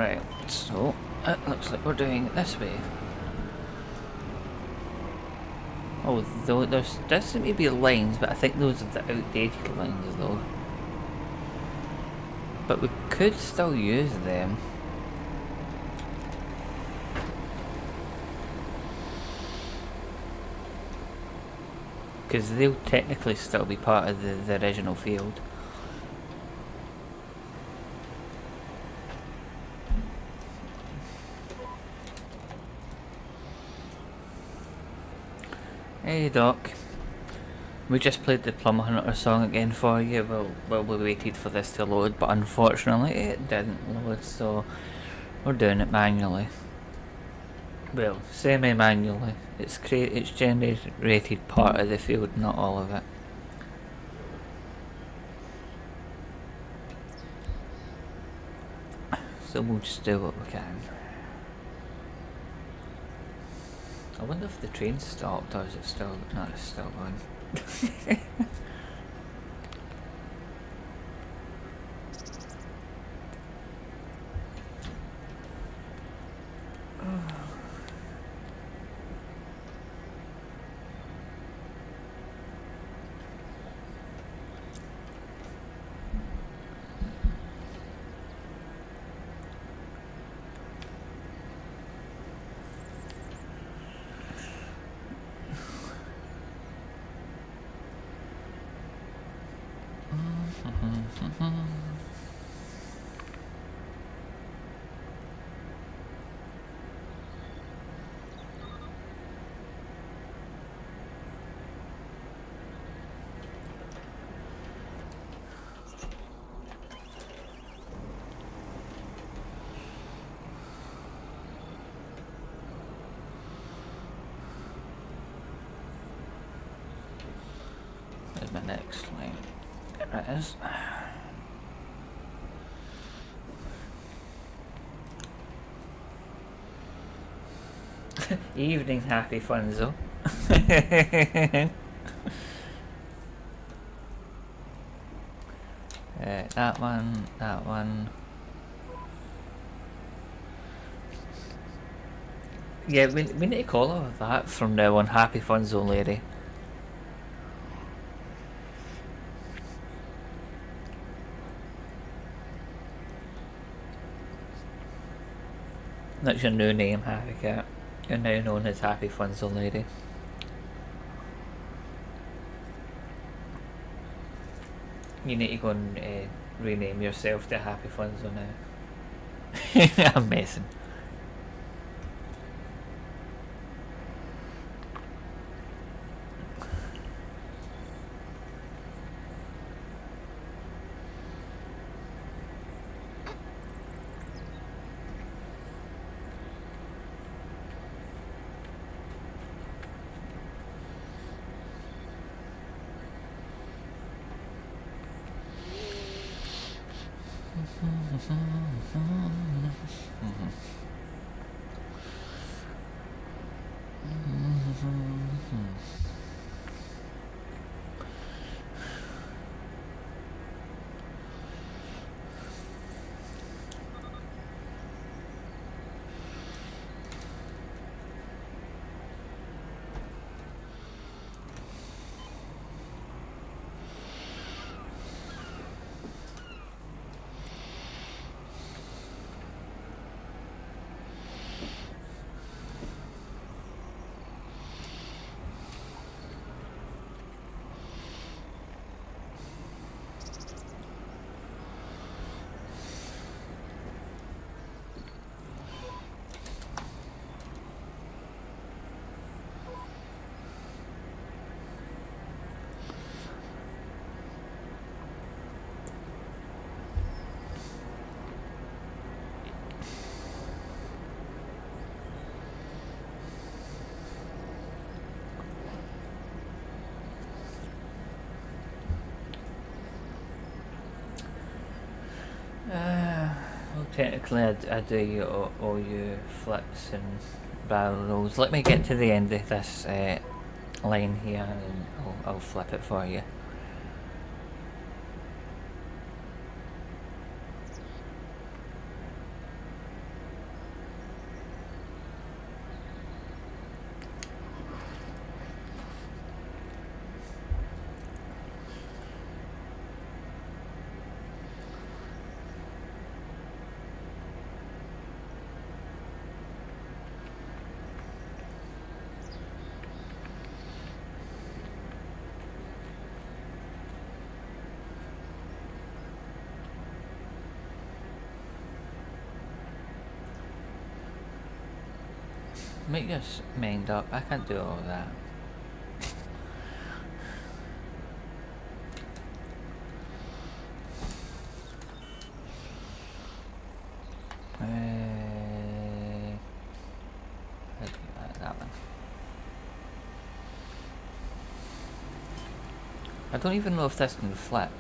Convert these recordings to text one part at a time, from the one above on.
Right, so it looks like we're doing it this way. Oh, though there does seem to be lines, but I think those are the outdated lines though. But we could still use them. Because they'll technically still be part of the original field. Hey Doc. We just played the Plum Hunter song again for you while we waited for this to load, but unfortunately it didn't load, so we're doing it manually. Well, semi-manually. It's generated part of the field, not all of it. So we'll just do what we can. I wonder if the train stopped or is it still... No, it's still going. There's my next line. There it is. Evening, happy Funzo. That one, that one. Yeah, we need to call her that from now on, Happy Funzo Lady. That's your new name, Happy Cat. You're now known as Happy Funzo Lady. You need to go and rename yourself to Happy Funzo now. I'm messing. Well, technically I do you all you flips and barrel rolls. Let me get to the end of this line here and I'll flip it for you. Make your mind up. I can't do all that. That one. I don't even know if this can flip.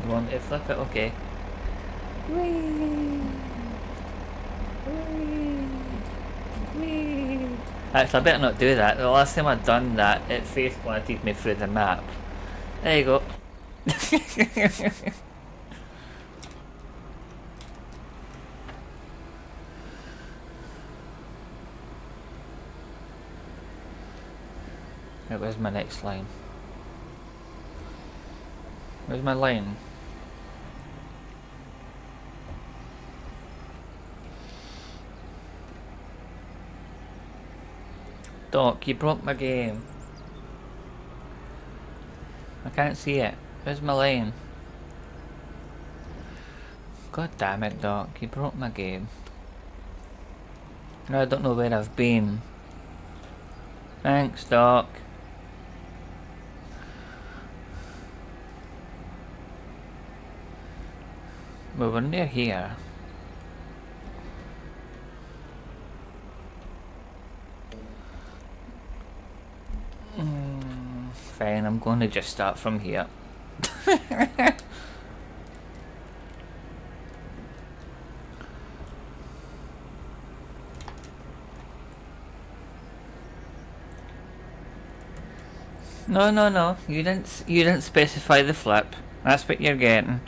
You want to flip it? Okay. Whee! Whee! Whee! Actually, I better not do that. The last time I'd done that, it face planted me through the map. There you go. Right, where's my next line? Where's my line? Doc, you broke my game. I can't see it. Where's my line? God damn it, Doc. You broke my game. Now I don't know where I've been. Thanks, Doc. Well, we're near here. Fine, I'm going to just start from here. No, no, no. You didn't specify the flip. That's what you're getting.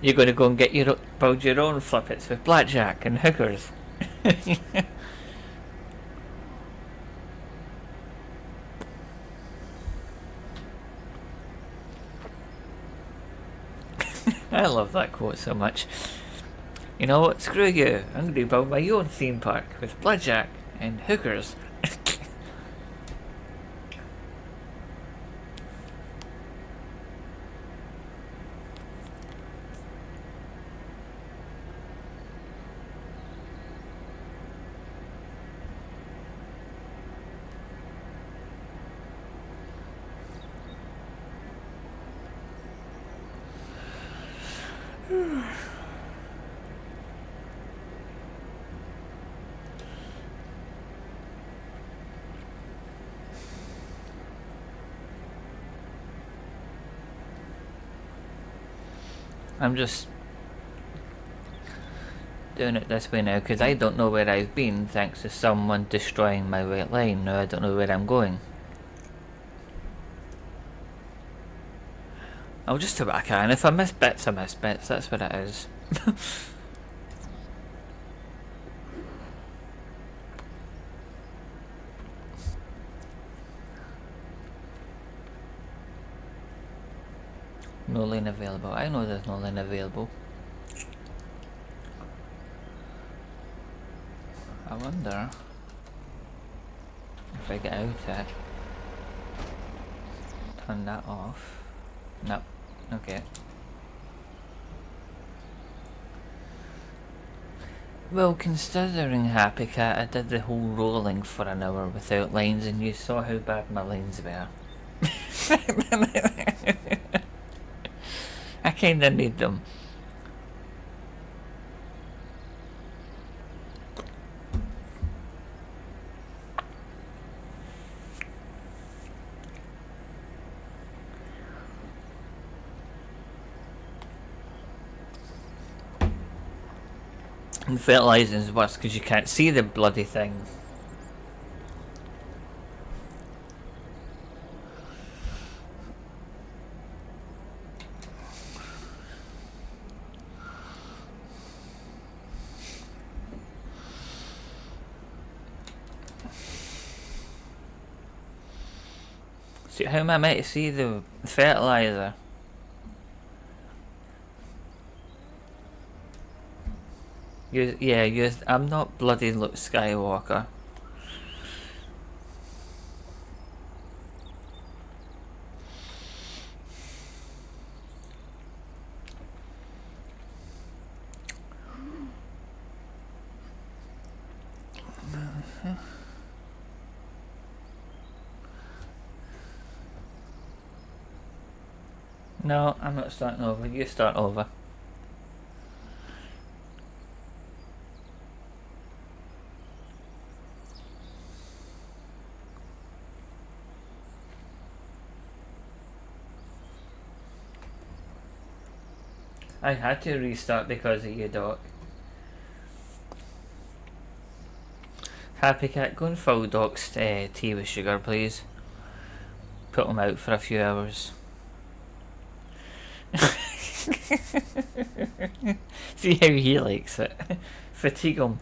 You're going to go and build your own flippets with blackjack and hookers. I love that quote so much. You know what? Screw you. I'm going to build my own theme park with blackjack and hookers. I'm just doing it this way now because I don't know where I've been thanks to someone destroying my right line. Now I don't know where I'm going. I'll just do what I can. If I miss bits, I miss bits. That's what it is. No lane available. I know there's no lane available. I wonder if I get out it. Turn that off. No. Okay. Well, considering Happy Cat, I did the whole rolling for an hour without lines and you saw how bad my lines were. I kinda need them. And fertilising's worse because you can't see the bloody thing. See, how am I meant to see the fertiliser? I'm not bloody Luke Skywalker. No, I'm not starting over. You start over. I had to restart because of you, Doc. Happy Cat, go and fill Doc's tea with sugar, please. Put him out for a few hours. See how he likes it. Fatigue him.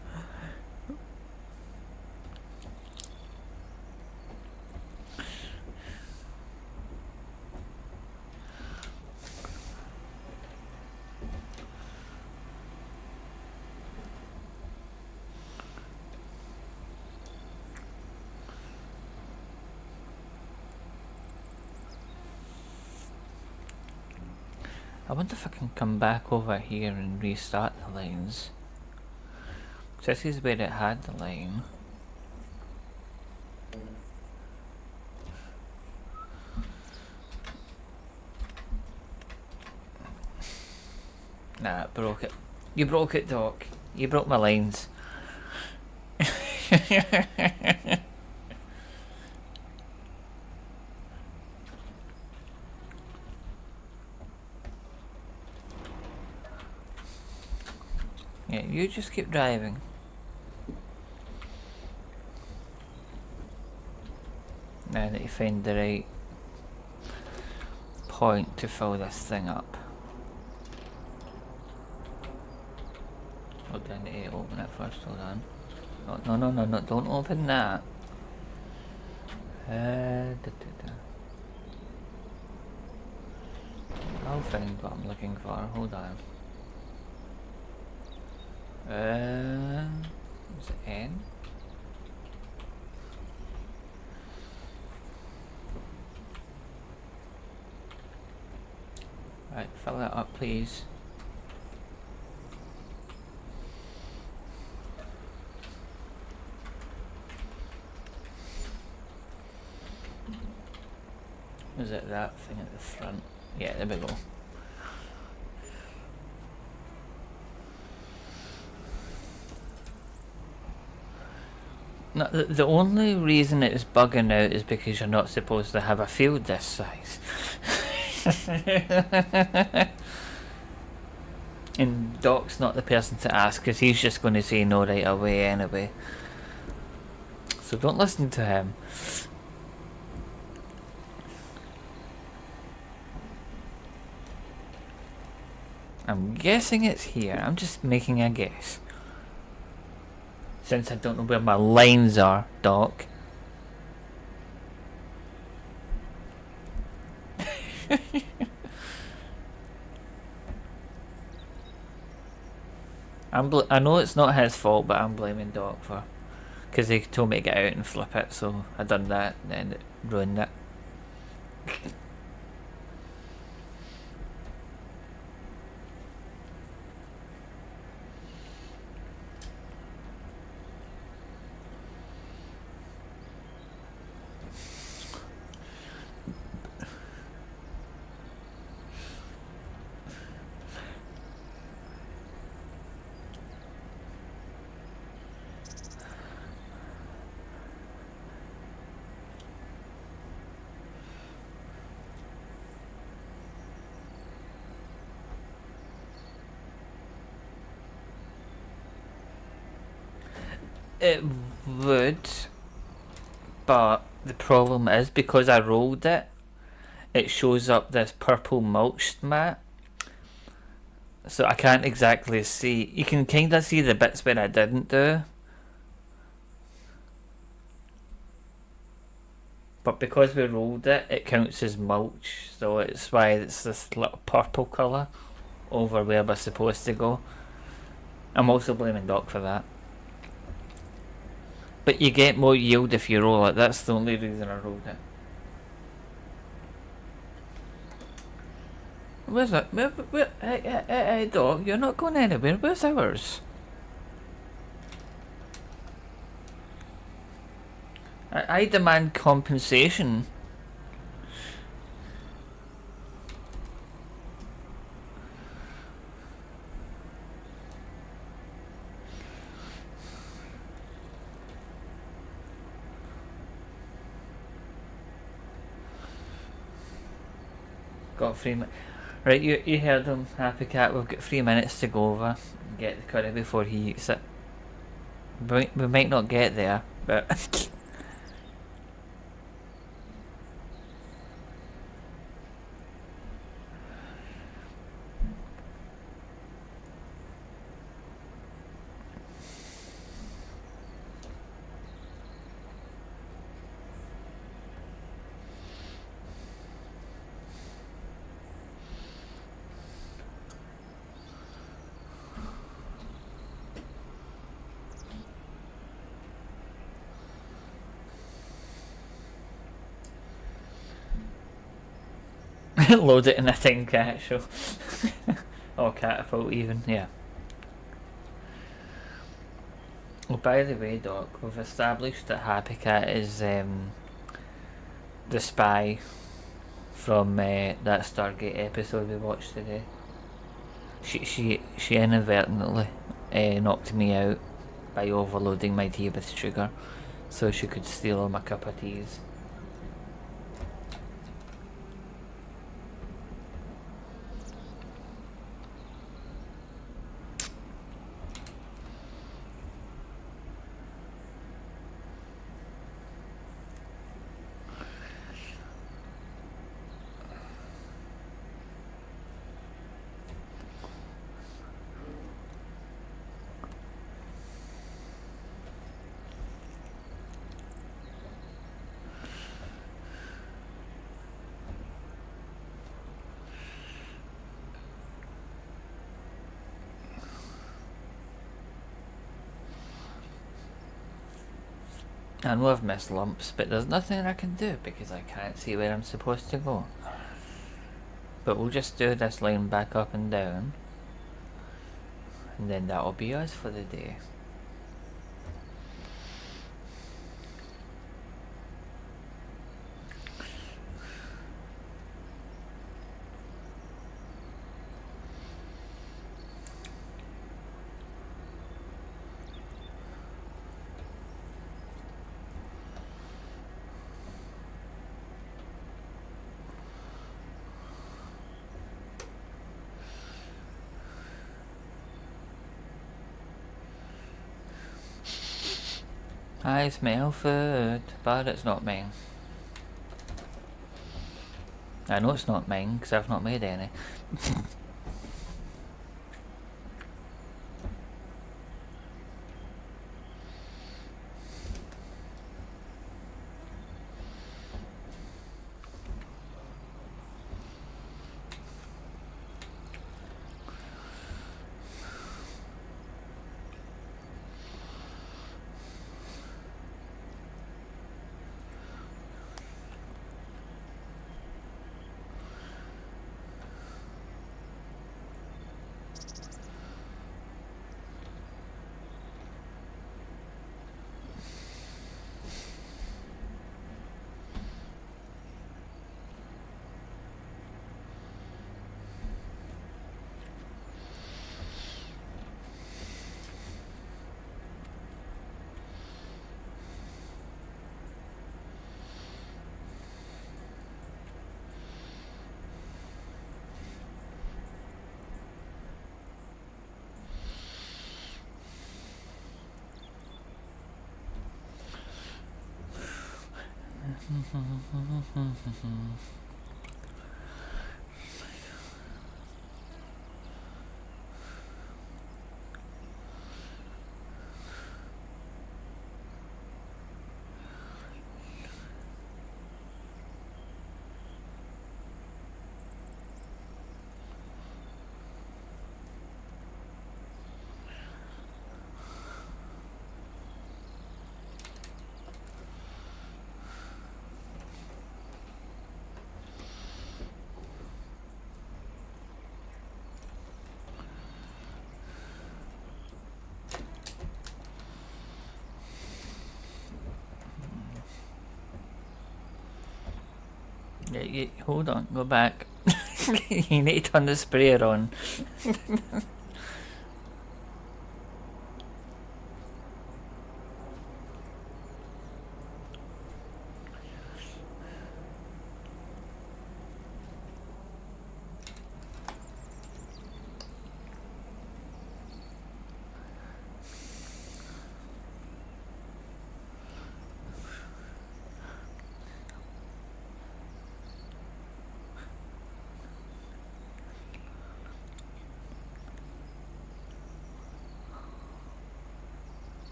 I wonder if I can come back over here and restart the lines. This is where it had the line. Nah, it broke it. You broke it, Doc. You broke my lines. Yeah, you just keep driving. Now that you find the right point to fill this thing up. Hold on, I need to open it first, hold on. Oh, no, don't open that. I'll find what I'm looking for, hold on. Is it N? Right, fill that up please. Is it that thing at the front? Yeah, there we go. No, the only reason it's bugging out is because you're not supposed to have a field this size. And Doc's not the person to ask because he's just going to say no right away anyway. So don't listen to him. I'm guessing it's here. I'm just making a guess. Since I don't know where my lines are, Doc. I know it's not his fault, but I'm blaming Doc for... Because he told me to get out and flip it, so I done that, and then it ruined it. It would, but the problem is because I rolled it, it shows up this purple mulched mat. So I can't exactly see. You can kind of see the bits where I didn't do. But because we rolled it, it counts as mulch. So it's why it's this little purple colour over where we're supposed to go. I'm also blaming Doc for that. But you get more yield if you roll it. That's the only reason I rolled it. Where's that? Hey, Doc, you're not going anywhere. Where's ours? I demand compensation. Got 3 minutes. Right, you heard him, Happy Cat. We've got 3 minutes to go over and get the curry before he eats it. We might not get there, but load it in a tin catch. Or catapult even, yeah. Oh, by the way, Doc, we've established that Happy Cat is the spy from that Stargate episode we watched today. She inadvertently knocked me out by overloading my tea with sugar, so she could steal all my cup of teas. I know I've missed lumps, but there's nothing I can do because I can't see where I'm supposed to go. But we'll just do this line back up and down, and then that'll be us for the day. I smell food, but it's not mine. I know it's not mine because I've not made any. Hold on, go back. You need to turn the sprayer on.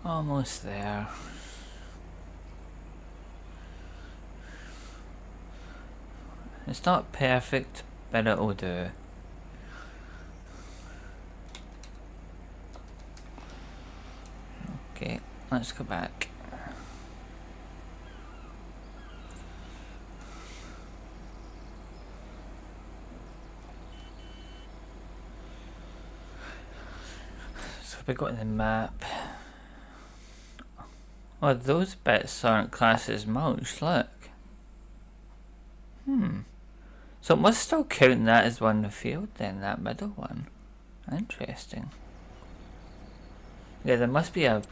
Almost there. It's not perfect, but it'll do. Okay, let's go back. So we got the map. Oh, those bits aren't classed as mulch, look. So it must still count that as one field then, that middle one. Interesting. Yeah, there must be a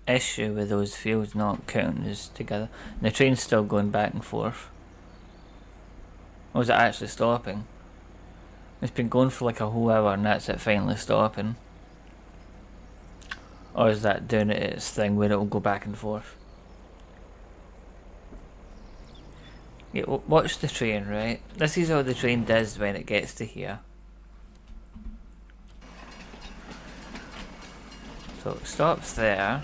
issue with those fields not counting as together. And the train's still going back and forth. Or is it actually stopping? It's been going for like a whole hour and that's it finally stopping. Or is that doing its thing where it'll go back and forth? Yeah, watch the train, right? This is how the train does when it gets to here. So it stops there.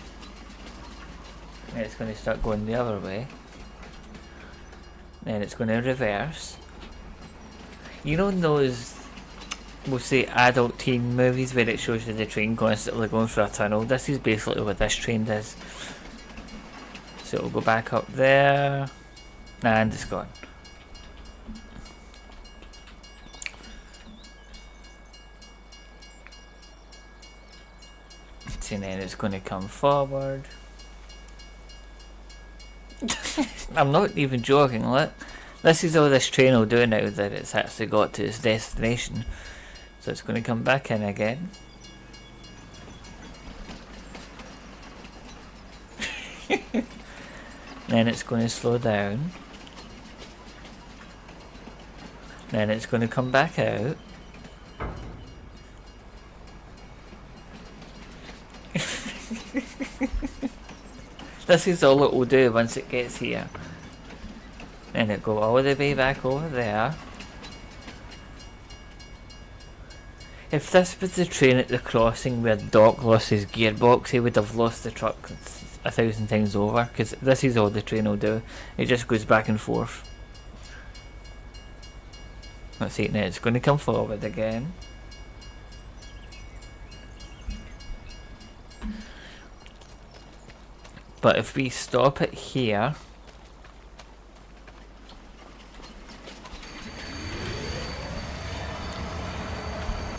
And it's going to start going the other way. Then it's going to reverse. You know in those, we'll say adult teen movies where it shows you the train constantly going through a tunnel? This is basically what this train does. So it'll go back up there. And it's gone. And then it's going to come forward. I'm not even joking, look. This is all this train will do now that it's actually got to its destination. So it's going to come back in again. Then it's going to slow down. Then it's going to come back out. This is all it will do once it gets here. Then it go all the way back over there. If this was the train at the crossing where Doc lost his gearbox, he would have lost the truck 1,000 times over, because this is all the train will do. It just goes back and forth. Let's see, now it's going to come forward again. But if we stop it here,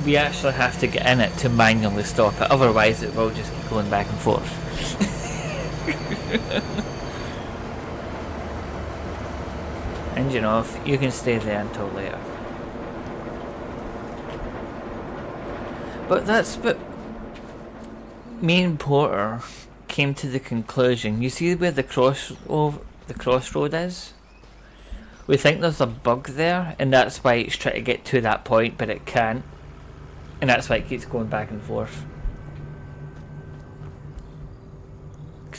we actually have to get in it to manually stop it, otherwise it will just keep going back and forth. Engine off, you can stay there until later. But that's what me and Porter came to the conclusion. You see where the crossroad is? We think there's a bug there, and that's why it's trying to get to that point, but it can't. And that's why it keeps going back and forth.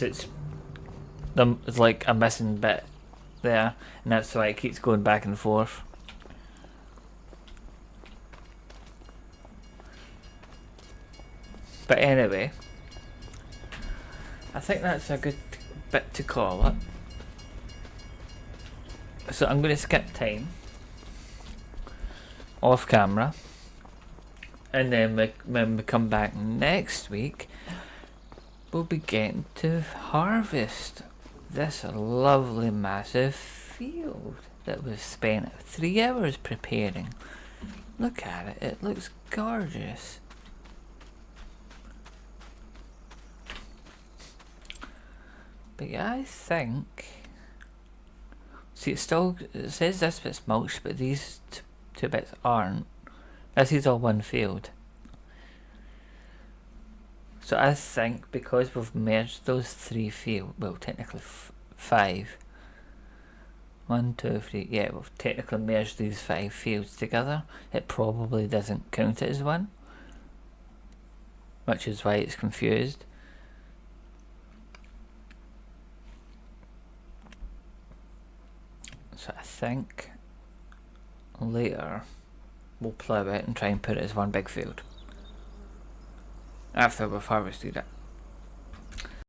because it's like a missing bit there, and that's why it keeps going back and forth. But anyway, I think that's a good bit to call it. So I'm going to skip time off camera, and then when we come back next week, we'll be getting to harvest this lovely massive field that we've spent 3 hours preparing. Look at it, it looks gorgeous. But yeah, I think, see, it says this bit's mulched, but these two bits aren't. This is all one field. So I think because we've merged those 3 fields, well, technically 5. 1, 2, 3. Yeah, we've technically merged these 5 fields together. It probably doesn't count it as one, which is why it's confused. So I think later we'll plough it and try and put it as one big field after we've harvested it.